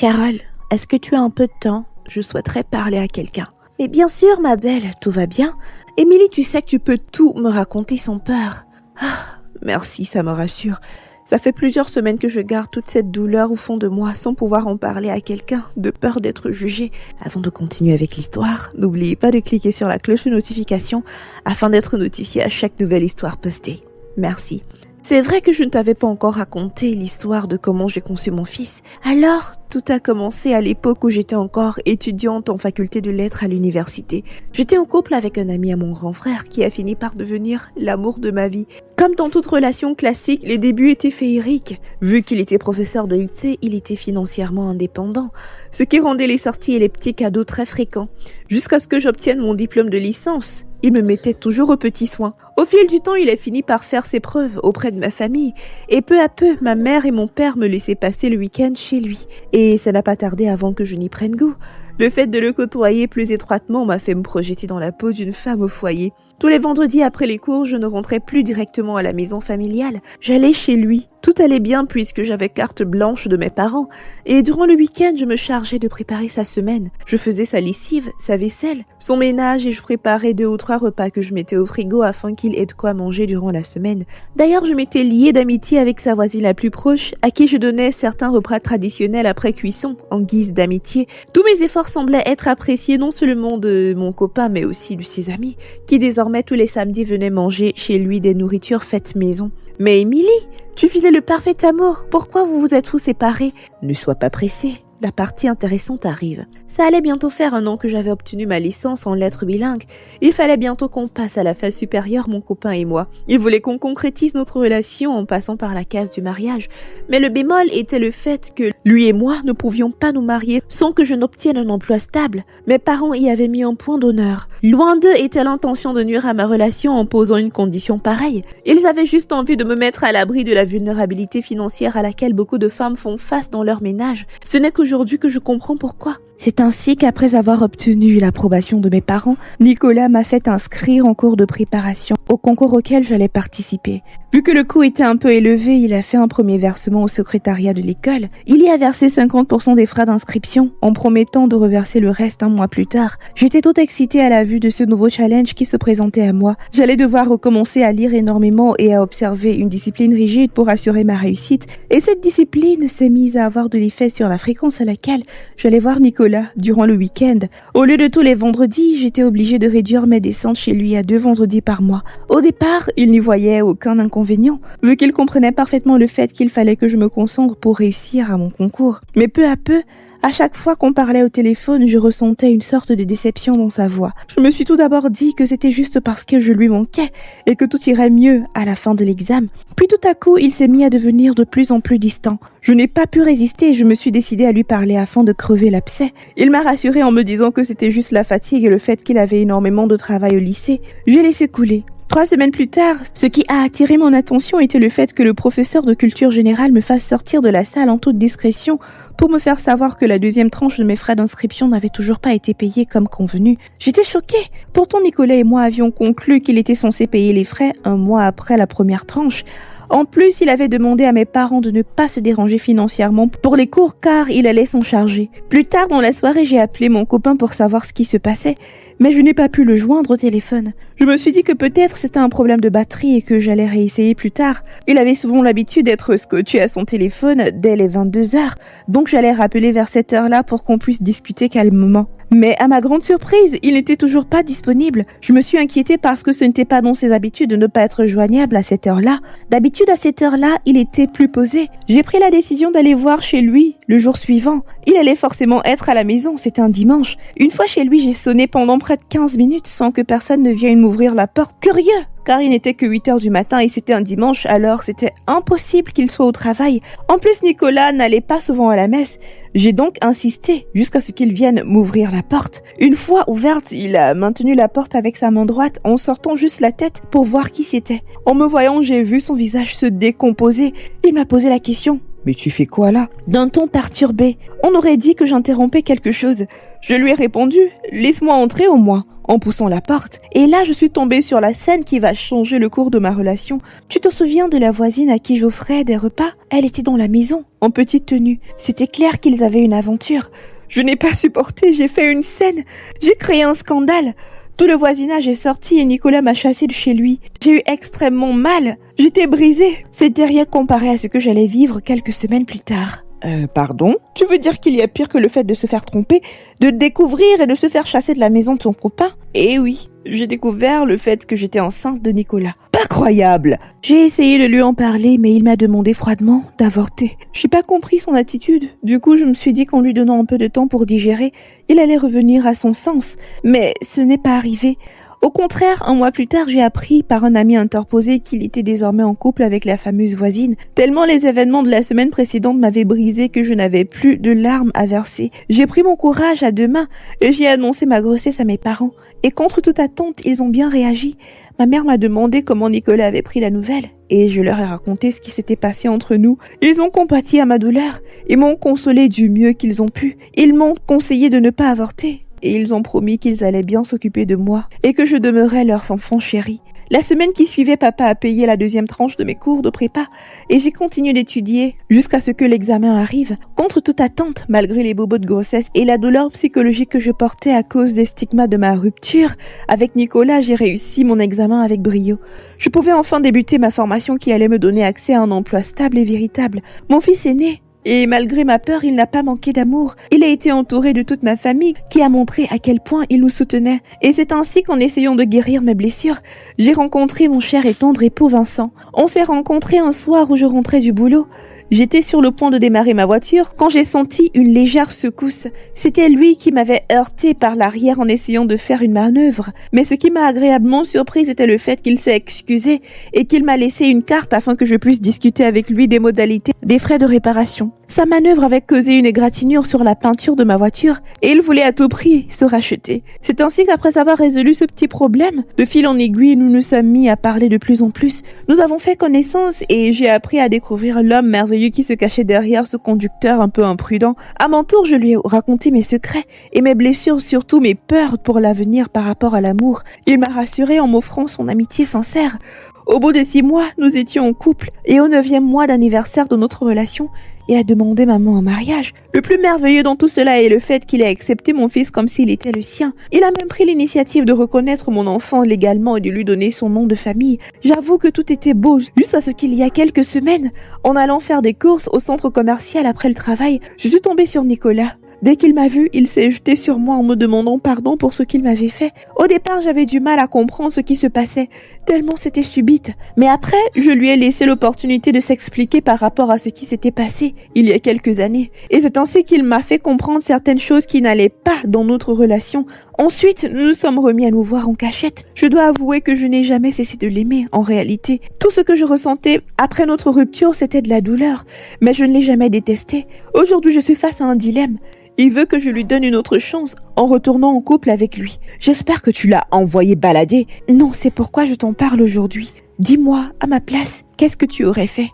Carole, est-ce que tu as un peu de temps? Je souhaiterais parler à quelqu'un. Mais bien sûr, ma belle, tout va bien. Émilie, tu sais que tu peux tout me raconter sans peur. Ah, merci, ça me rassure. Ça fait plusieurs semaines que je garde toute cette douleur au fond de moi sans pouvoir en parler à quelqu'un, de peur d'être jugée. Avant de continuer avec l'histoire, n'oubliez pas de cliquer sur la cloche de notification afin d'être notifié à chaque nouvelle histoire postée. Merci. C'est vrai que je ne t'avais pas encore raconté l'histoire de comment j'ai conçu mon fils. Alors, tout a commencé à l'époque où j'étais encore étudiante en faculté de lettres à l'université. J'étais en couple avec un ami à mon grand frère qui a fini par devenir l'amour de ma vie. Comme dans toute relation classique, les débuts étaient féeriques. Vu qu'il était professeur de lycée, il était financièrement indépendant, ce qui rendait les sorties et les petits cadeaux très fréquents. Jusqu'à ce que j'obtienne mon diplôme de licence, il me mettait toujours aux petits soins. Au fil du temps, il a fini par faire ses preuves auprès de ma famille. Et peu à peu, ma mère et mon père me laissaient passer le week-end chez lui. Et ça n'a pas tardé avant que je n'y prenne goût. Le fait de le côtoyer plus étroitement m'a fait me projeter dans la peau d'une femme au foyer. Tous les vendredis après les cours, je ne rentrais plus directement à la maison familiale. J'allais chez lui. Tout allait bien puisque j'avais carte blanche de mes parents. Et durant le week-end, je me chargeais de préparer sa semaine. Je faisais sa lessive, sa vaisselle, son ménage et je préparais 2 ou 3 repas que je mettais au frigo afin qu'il ait de quoi manger durant la semaine. D'ailleurs, je m'étais liée d'amitié avec sa voisine la plus proche, à qui je donnais certains repas traditionnels après cuisson, en guise d'amitié. Tous mes efforts semblaient être appréciés non seulement de mon copain, mais aussi de ses amis, qui désormais tous les samedis venaient manger chez lui des nourritures faites maison. Mais Émilie, tu filais le parfait amour. Pourquoi vous vous êtes-vous séparés? Ne sois pas pressée. La partie intéressante arrive. Ça allait bientôt faire 1 an que j'avais obtenu ma licence en lettres bilingues. Il fallait bientôt qu'on passe à la phase supérieure, mon copain et moi. Il voulait qu'on concrétise notre relation en passant par la case du mariage. Mais le bémol était le fait que lui et moi ne pouvions pas nous marier sans que je n'obtienne un emploi stable. Mes parents y avaient mis un point d'honneur. Loin d'eux était l'intention de nuire à ma relation en posant une condition pareille. Ils avaient juste envie de me mettre à l'abri de la vulnérabilité financière à laquelle beaucoup de femmes font face dans leur ménage. Ce n'est qu'aujourd'hui que je comprends pourquoi. C'est ainsi qu'après avoir obtenu l'approbation de mes parents, Nicolas m'a fait inscrire en cours de préparation au concours auquel j'allais participer. Vu que le coût était un peu élevé, il a fait un premier versement au secrétariat de l'école. Il y a versé 50% des frais d'inscription en promettant de reverser le reste 1 mois plus tard. J'étais toute excitée à la vue de ce nouveau challenge qui se présentait à moi. J'allais devoir recommencer à lire énormément et à observer une discipline rigide pour assurer ma réussite. Et cette discipline s'est mise à avoir de l'effet sur la fréquence à laquelle j'allais voir Nicolas durant le week-end. Au lieu de tous les vendredis, j'étais obligée de réduire mes descentes chez lui à 2 vendredis par mois. Au départ, il n'y voyait aucun inconvénient, vu qu'il comprenait parfaitement le fait qu'il fallait que je me concentre pour réussir à mon concours. Mais peu à peu, à chaque fois qu'on parlait au téléphone, je ressentais une sorte de déception dans sa voix. Je me suis tout d'abord dit que c'était juste parce que je lui manquais et que tout irait mieux à la fin de l'examen. Puis tout à coup, il s'est mis à devenir de plus en plus distant. Je n'ai pas pu résister et je me suis décidée à lui parler afin de crever l'abcès. Il m'a rassurée en me disant que c'était juste la fatigue et le fait qu'il avait énormément de travail au lycée. J'ai laissé couler. 3 semaines plus tard, ce qui a attiré mon attention était le fait que le professeur de culture générale me fasse sortir de la salle en toute discrétion pour me faire savoir que la 2e tranche de mes frais d'inscription n'avait toujours pas été payée comme convenu. J'étais choquée. Pourtant, Nicolas et moi avions conclu qu'il était censé payer les frais 1 mois après la première tranche. En plus, il avait demandé à mes parents de ne pas se déranger financièrement pour les cours car il allait s'en charger. Plus tard dans la soirée, j'ai appelé mon copain pour savoir ce qui se passait, mais je n'ai pas pu le joindre au téléphone. Je me suis dit que peut-être c'était un problème de batterie et que j'allais réessayer plus tard. Il avait souvent l'habitude d'être scotché à son téléphone dès les 22h, donc j'allais rappeler vers cette heure-là pour qu'on puisse discuter calmement. Mais à ma grande surprise, il n'était toujours pas disponible. Je me suis inquiétée parce que ce n'était pas dans ses habitudes de ne pas être joignable à cette heure-là. D'habitude, à cette heure-là, il était plus posé. J'ai pris la décision d'aller voir chez lui le jour suivant. Il allait forcément être à la maison, c'était un dimanche. Une fois chez lui, j'ai sonné pendant près de 15 minutes sans que personne ne vienne m'ouvrir la porte. Curieux! Car il n'était que 8h du matin et c'était un dimanche, alors c'était impossible qu'il soit au travail. En plus, Nicolas n'allait pas souvent à la messe. J'ai donc insisté jusqu'à ce qu'il vienne m'ouvrir la porte. Une fois ouverte, il a maintenu la porte avec sa main droite en sortant juste la tête pour voir qui c'était. En me voyant, j'ai vu son visage se décomposer. Il m'a posé la question. Mais tu fais quoi là? D'un ton perturbé. On aurait dit que j'interrompais quelque chose. Je lui ai répondu « Laisse-moi entrer au moins », en poussant la porte. Et là, je suis tombée sur la scène qui va changer le cours de ma relation. Tu te souviens de la voisine à qui j'offrais des repas? Elle était dans la maison, en petite tenue. C'était clair qu'ils avaient une aventure. Je n'ai pas supporté, j'ai fait une scène. J'ai créé un scandale. Tout le voisinage est sorti et Nicolas m'a chassée de chez lui. J'ai eu extrêmement mal. J'étais brisée. C'était rien comparé à ce que j'allais vivre quelques semaines plus tard. Pardon? Tu veux dire qu'il y a pire que le fait de se faire tromper, de découvrir et de se faire chasser de la maison de ton copain? Eh oui, j'ai découvert le fait que j'étais enceinte de Nicolas. Pas croyable! J'ai essayé de lui en parler, mais il m'a demandé froidement d'avorter. J'ai pas compris son attitude. Du coup, je me suis dit qu'en lui donnant un peu de temps pour digérer, il allait revenir à son sens. Mais ce n'est pas arrivé. Au contraire, un mois plus tard, j'ai appris par un ami interposé qu'il était désormais en couple avec la fameuse voisine. Tellement les événements de la semaine précédente m'avaient brisé que je n'avais plus de larmes à verser. J'ai pris mon courage à deux mains et j'ai annoncé ma grossesse à mes parents. Et contre toute attente, ils ont bien réagi. Ma mère m'a demandé comment Nicolas avait pris la nouvelle et je leur ai raconté ce qui s'était passé entre nous. Ils ont compati à ma douleur et m'ont consolé du mieux qu'ils ont pu. Ils m'ont conseillé de ne pas avorter. Et ils ont promis qu'ils allaient bien s'occuper de moi et que je demeurais leur enfant chéri. La semaine qui suivait, papa a payé la deuxième tranche de mes cours de prépa et j'ai continué d'étudier jusqu'à ce que l'examen arrive. Contre toute attente, malgré les bobos de grossesse et la douleur psychologique que je portais à cause des stigmas de ma rupture, avec Nicolas, j'ai réussi mon examen avec brio. Je pouvais enfin débuter ma formation qui allait me donner accès à un emploi stable et véritable. Mon fils est né. Et malgré ma peur, il n'a pas manqué d'amour. Il a été entouré de toute ma famille qui a montré à quel point il nous soutenait. Et c'est ainsi qu'en essayant de guérir mes blessures, j'ai rencontré mon cher et tendre époux Vincent. On s'est rencontrés un soir où je rentrais du boulot. J'étais sur le point de démarrer ma voiture quand j'ai senti une légère secousse. C'était lui qui m'avait heurté par l'arrière en essayant de faire une manœuvre. Mais ce qui m'a agréablement surprise était le fait qu'il s'est excusé et qu'il m'a laissé une carte afin que je puisse discuter avec lui des modalités des frais de réparation. Sa manœuvre avait causé une égratignure sur la peinture de ma voiture et il voulait à tout prix se racheter. C'est ainsi qu'après avoir résolu ce petit problème, de fil en aiguille, nous nous sommes mis à parler de plus en plus. Nous avons fait connaissance et j'ai appris à découvrir l'homme merveilleux qui se cachait derrière ce conducteur un peu imprudent. À mon tour, je lui ai raconté mes secrets et mes blessures, surtout mes peurs pour l'avenir par rapport à l'amour. Il m'a rassurée en m'offrant son amitié sincère. Au bout de 6 mois, nous étions en couple et au 9e mois d'anniversaire de notre relation, il a demandé maman en mariage. Le plus merveilleux dans tout cela est le fait qu'il ait accepté mon fils comme s'il était le sien. Il a même pris l'initiative de reconnaître mon enfant légalement et de lui donner son nom de famille. J'avoue que tout était beau, jusqu'à ce qu'il y a quelques semaines, en allant faire des courses au centre commercial après le travail, je suis tombée sur Nicolas. Dès qu'il m'a vu, il s'est jeté sur moi en me demandant pardon pour ce qu'il m'avait fait. Au départ, j'avais du mal à comprendre ce qui se passait, tellement c'était subite. Mais après, je lui ai laissé l'opportunité de s'expliquer par rapport à ce qui s'était passé il y a quelques années. Et c'est ainsi qu'il m'a fait comprendre certaines choses qui n'allaient pas dans notre relation. Ensuite, nous nous sommes remis à nous voir en cachette. Je dois avouer que je n'ai jamais cessé de l'aimer, en réalité. Tout ce que je ressentais après notre rupture, c'était de la douleur. Mais je ne l'ai jamais détesté. Aujourd'hui, je suis face à un dilemme. Il veut que je lui donne une autre chance en retournant en couple avec lui. J'espère que tu l'as envoyé balader. Non, c'est pourquoi je t'en parle aujourd'hui. Dis-moi, à ma place, qu'est-ce que tu aurais fait ?